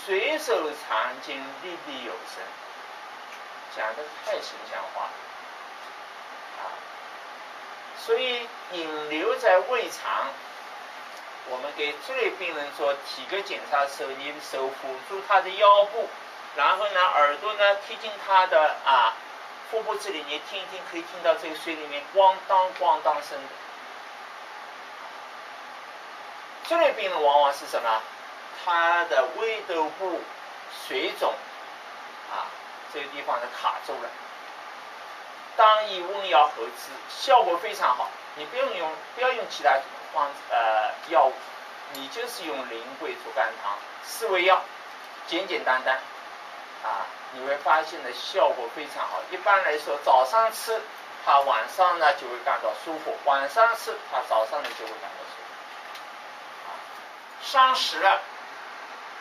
随手藏经，粒粒有声，讲的太形象化了啊！所以引流在胃肠，我们给这类病人做体格检查的时候，你手扶住他的腰部，然后呢，耳朵呢贴近他的腹部这里，你听一听，可以听到这个水里面咣当咣当声的。这类病人往往是什么？他的胃窦部水肿这个地方呢卡住了。当以温药合之，效果非常好。你不要用其他药物，你就是用苓桂竹甘汤4味药，简简单单你会发现的效果非常好。一般来说，早上吃，他晚上呢就会感到舒服；晚上吃，他早上呢就会感到舒服。伤食了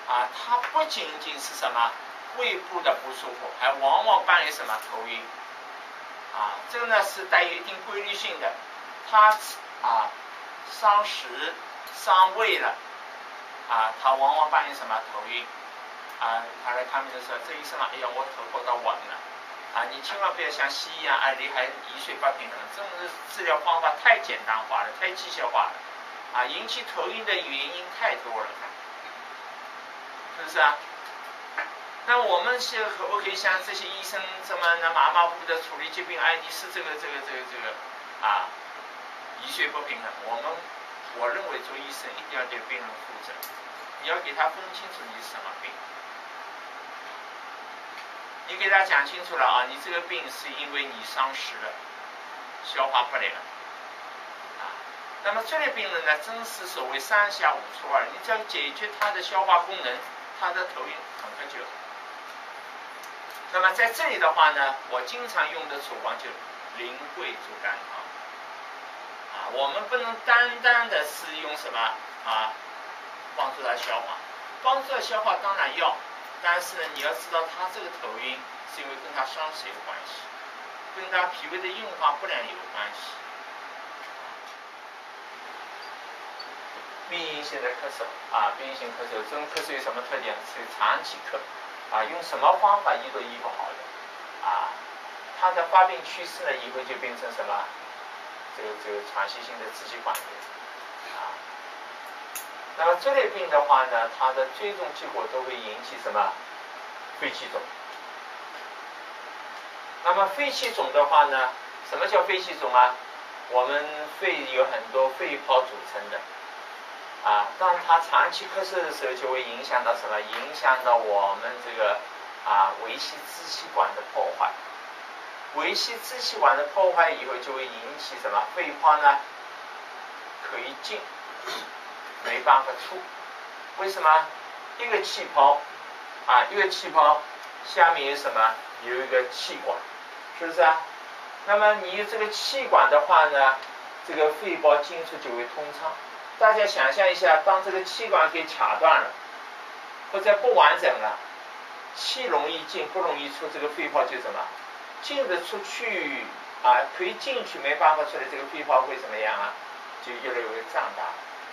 它不仅仅是什么胃部的不舒服，还往往伴有什么头晕这个呢是带有一定规律性的。它伤食伤胃了它往往伴有什么头晕他来看病的时候，这医生哎呀，我头碰到稳了你千万不要像西医你还胰水不平衡，这种治疗方法太简单化了，太机械化了引起头晕的原因太多了，是不是那我们是可不可以像这些医生这么马马虎虎的处理疾病？你是这个胰水不平衡，我认为做医生一定要对病人负责，你要给他分清楚你是什么病，你给他讲清楚了你这个病是因为你伤食了，消化不良那么这类病人呢，真是所谓3下5除2，你只要解决他的消化功能，他的头晕很快就好。那么在这里的话呢，我经常用的处方就苓桂竹甘汤我们不能单单的是用什么帮助他消化，帮助他消化当然要，但是呢，你要知道他这个头晕是因为跟他伤食有关系，跟他脾胃的运化不良有关系。病因性的咳嗽病因性咳嗽，这种咳嗽有什么特点？是长期咳用什么方法医都医不好的它的发病趋势呢，以后就变成什么？这个长期性的支气管炎那么这类病的话呢，它的最终结果都会引起什么？肺气肿。那么肺气肿的话呢，什么叫肺气肿我们肺有很多肺泡组成的当它长期咳嗽的时候，就会影响到什么？影响到我们这个维系支气管的破坏。维系支气管的破坏以后，就会引起什么？肺泡呢可以进，没办法出。为什么？一个气泡一个气泡下面有什么？有一个气管，是不是那么你这个气管的话呢，这个肺泡进出就会通畅。大家想象一下，当这个气管给卡断了，或者不完整了，气容易进不容易出，这个肺泡就什么？进得出去可以进去没办法出来，这个肺泡会怎么样就越来越胀大。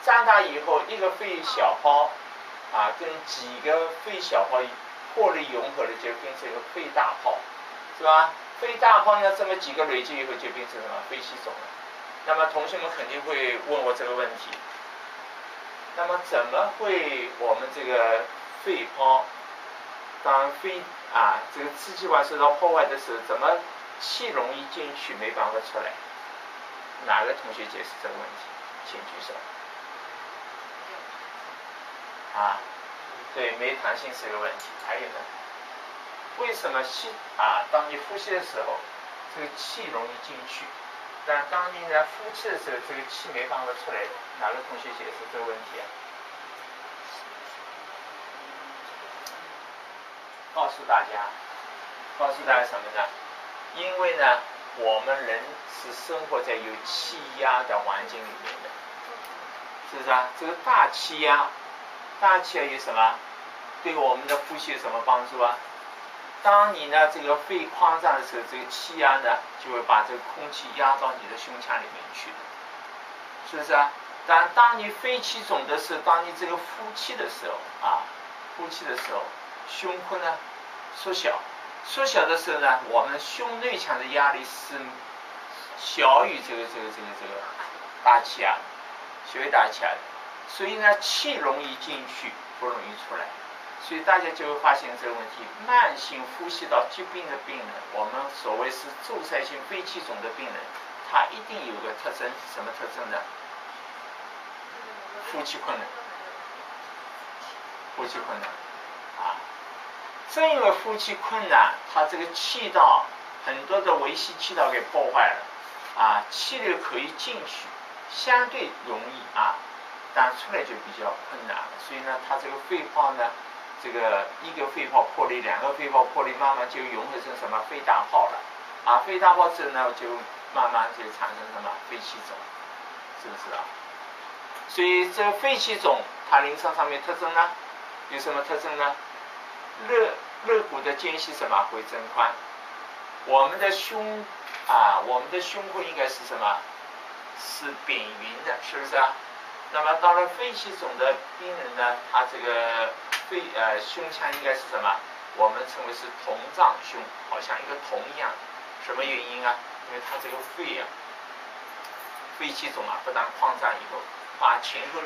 胀大以后，一个肺小泡跟几个肺小泡破裂融合了，就变成一个肺大泡，是吧？肺大泡呢，这么几个累积以后就变成什么？肺气肿了。那么同学们肯定会问我这个问题，那么怎么会我们这个肺泡当肺这个支气管受到破坏的时候，怎么气容易进去没办法出来？哪个同学解释这个问题？请举手。对，没弹性是个问题。还有呢，为什么当你呼吸的时候，这个气容易进去，但当你在呼气的时候，这个气没办法出来？哪个同学解释这个问题告诉大家什么呢？因为呢，我们人是生活在有气压的环境里面的，是不是这个大气压有什么？对我们的呼吸有什么帮助当你呢这个肺扩张的时候，这个气压呢就会把这个空气压到你的胸腔里面去的，是不是当你肺气肿的时候，当你这个呼气的时候呼气的时候，胸廓呢缩小，缩小的时候呢，我们胸内腔的压力是小于这个大气压，小于大气压的，所以呢，气容易进去，不容易出来。所以大家就会发现这个问题：慢性呼吸道疾病的病人，我们所谓是阻塞性肺气肿的病人，他一定有个特征，什么特征呢？呼气困难，呼气困难啊！正因为呼气困难，他这个气道很多的维系气道给破坏了啊，气流可以进去，相对容易啊，但出来就比较困难了。所以呢，他这个肺泡呢，这个一个肺泡破裂，两个肺泡破裂，慢慢就融合成什么肺大泡了啊，肺大泡之后呢，就慢慢就产生什么肺气肿，是不是啊？所以这个肺气肿，它临床上面特征呢，有什么特征呢？肋骨的间隙什么会增宽？我们的胸廓应该是什么？是扁圆的，是不是啊？那么到了肺气肿的病人呢，他这个胸腔应该是什么？我们称为是瞳状胸，好像一个瞳一样。什么原因啊？因为他这个肺气肿啊，不但扩张以后，把前后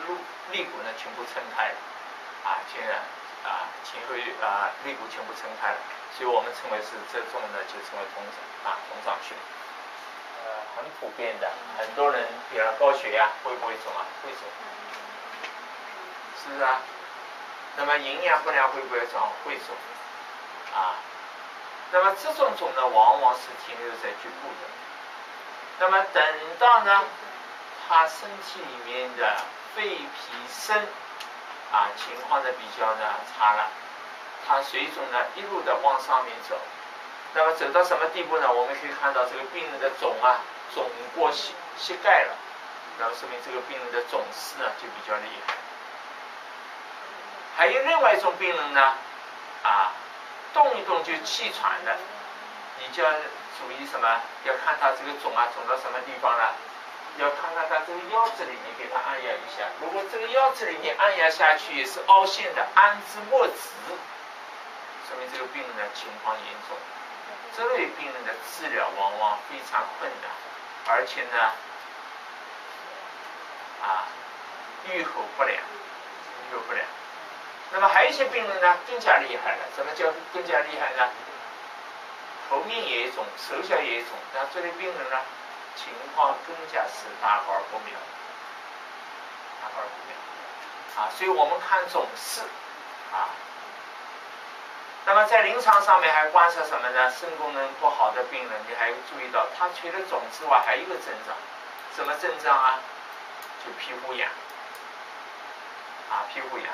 肋骨呢全部撑开了啊，前后肋骨全部撑开了，所以我们称为是这种呢，就称为瞳状胸。很普遍的，很多人比如高血压会不会肿啊？会肿，是不是啊？那么营养不良会不会肿？会肿啊。那么这种肿呢，往往是停留在局部的。那么等到呢，他身体里面的肺脾肾情况呢比较呢差了，他水肿呢一路的往上面走。那么走到什么地步呢？我们可以看到这个病人的肿过膝盖了，那么说明这个病人的肿势呢就比较厉害。还有另外一种病人呢，动一动就气喘的，你就要注意什么？要看他这个肿到什么地方呢？要看看他这个腰子里面给他按压一下，如果这个腰子里面按压下去也是凹陷的，安之莫治，说明这个病人的情况严重。这类病人的治疗往往非常困难，而且呢，愈后不良。那么还有一些病人呢更加厉害了，什么叫更加厉害呢？头面也肿，手脚也肿，那这类病人呢情况更加是大而不妙。所以我们看肿势那么在临床上面还观察什么呢？肾功能不好的病人，你还注意到他除了肿之外还有一个症状，什么症状啊？就皮肤痒皮肤痒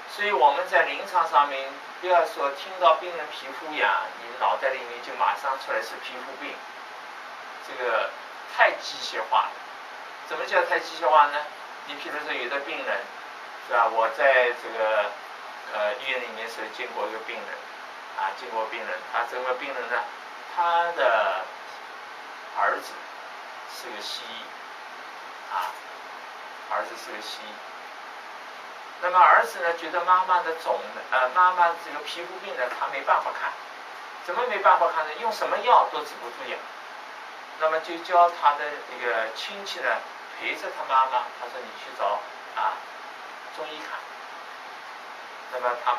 所以我们在临床上面不要说听到病人皮肤痒，你脑袋里面就马上出来是皮肤病，这个太机械化了。怎么叫太机械化呢？你譬如说有的病人是吧？我在这个医院里面是见过一个病人他这个病人呢，他的儿子是个西医那么儿子呢觉得妈妈的这个皮肤病呢他没办法看，怎么没办法看呢？用什么药都止不住痒，那么就叫他的一个亲戚呢陪着他妈妈，他说你去找中医看。那么他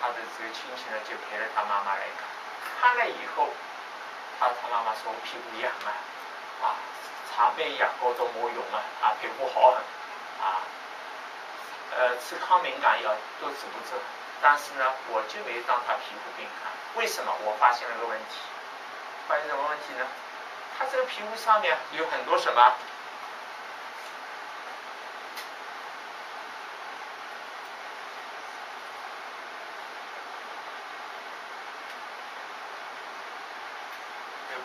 的这个亲戚呢就陪着他妈妈来看了以后，他妈妈说我皮肤痒茶杯养膏都没用皮肤好很吃抗敏感药都治不住，但是呢我就没当他皮肤病看。为什么？我发现了个问题，发现什么问题呢？他这个皮肤上面有很多什么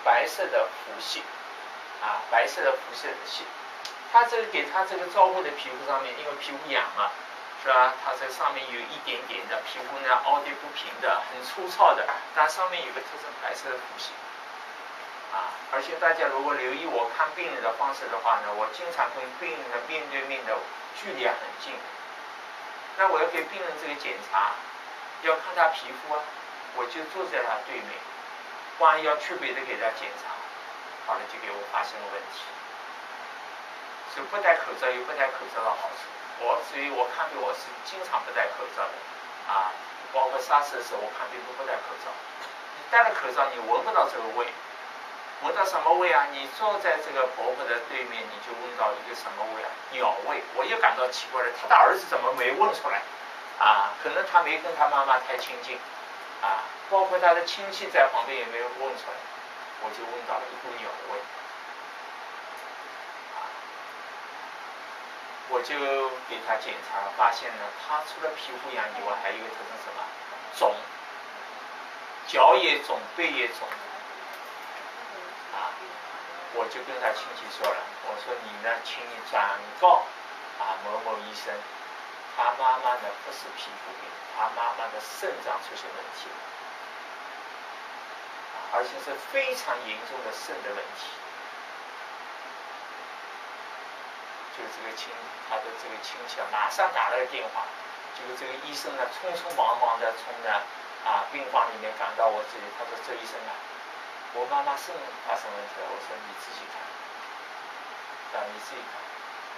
白色的浮屑他这个给他这个照顾的皮肤上面，因为皮肤痒是吧？它这上面有一点点的皮肤呢凹凸不平的，很粗糙的，但上面有个特征白色的浮屑而且大家如果留意我看病人的方式的话呢，我经常跟病人的面对面的距离很近那我要给病人这个检查，要看他皮肤啊，我就坐在他对面，万一要区别的给他检查，好了就给我发现了问题。所以不戴口罩有不戴口罩的好处，所以我看病我是经常不戴口罩的啊，包括SARS的时候我看病都不戴口罩。你戴了口罩你闻不到这个味，闻到什么味啊？你坐在这个婆婆的对面，你就闻到一个什么味啊？鸟味。我也感到奇怪了，他的儿子怎么没闻出来？啊，可能他没跟他妈妈太亲近，啊，包括他的亲戚在旁边也没有闻出来，我就闻到了一股鸟味。我就给他检查，发现呢，他除了皮肤痒以外，还有一个特征什么？肿，脚也肿，背也肿。啊，我就跟他亲戚说了，我说你呢，请你转告某某医生，他妈妈呢不是皮肤病，他妈妈的肾脏出现问题了，而且是非常严重的肾的问题。就他的这个亲戚马上打了个电话，结果这个医生呢匆匆忙忙的从病房里面赶到我这里，他说周医生啊，我妈妈肾发生问题了。我说你自己看，你自己看，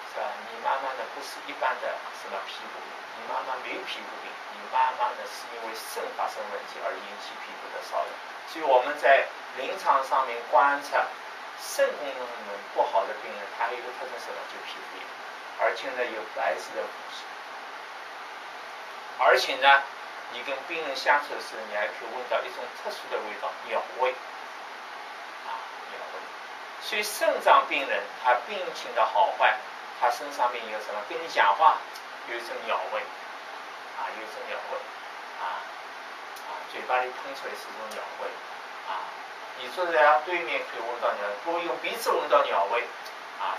是吧？你妈妈呢不是一般的什么皮肤病，你妈妈没有皮肤病，你妈妈呢是因为肾发生问题而引起皮肤的瘙痒。所以我们在临床上面观察肾功能不好的病人，他还有一个特征什么？就皮肤炎，而且呢有白色的肤色，而且呢，你跟病人相处的时候，你还可以闻到一种特殊的味道，鸟味，鸟味。所以肾脏病人他病情的好坏，他身上面有什么？跟你讲话有一种鸟味，有一种鸟味，嘴巴里喷出来是一种鸟味，你坐在他对面可以闻到鸟味，不过用鼻子闻到鸟味，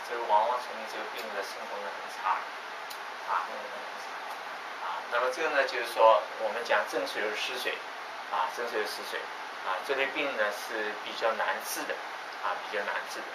这个往往说明这个病人的肾功能很差，那么这个呢，就是说我们讲正水而湿水，正水而湿水，这类病呢是比较难治的，比较难治的。